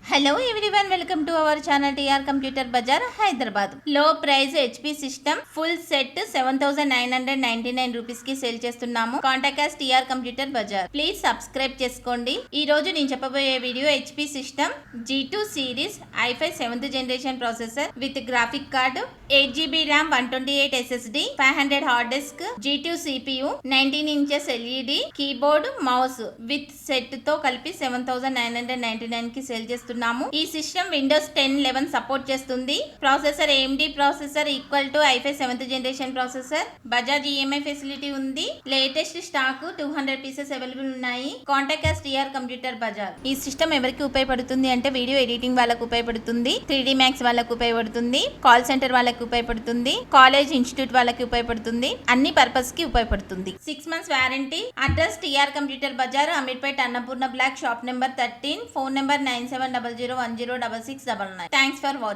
Hello everyone, welcome to our channel TR Computer Bazaar, Hyderabad. Low price HP system full set 7999 rupees కి sale చేస్తున్నాము. Contact us TR Computer Bazaar. Please subscribe చేసుకోండి. ఈ రోజు నేను చెప్పబోయే video HP system G2 series i5 7th generation processor with graphic card 8GB RAM 128 SSD 500 hard disk G2 CPU 19 inches LED keyboard mouse with set తో కలిపి 7999 కి sale చేస్తున్నాము. ఈ సిస్టమ్ విండోస్ 10 11 సపోర్ట్ చేస్తుంది. Processor AMD processor equal to i5 7th generation processor. Bajaj EMI facility ఉంది. Latest stock 200 pieces available ఉన్నాయి. Contact us TR computer Bazar. ఈ system ఎవరికి ఉపయోగపడుతుంది అంటే వీడియో ఎడిటింగ్ వాళ్ళకు ఉపయోగపడుతుంది, 3D Max వాళ్ళకు ఉపయోగపడుతుంది, కాల్ సెంటర్ వాళ్ళకి ఉపయోగపడుతుంది, కాలేజ్ ఇన్స్టిట్యూట్ వాళ్ళకి ఉపయోగపడుతుంది, అన్ని పర్పస్ కి ఉపయోగపడుతుంది. 6 months warranty. Address TR computer Bazar, Ameerpet, Annapurna block, shop number 13, phone number 9700106699. Thanks for watching.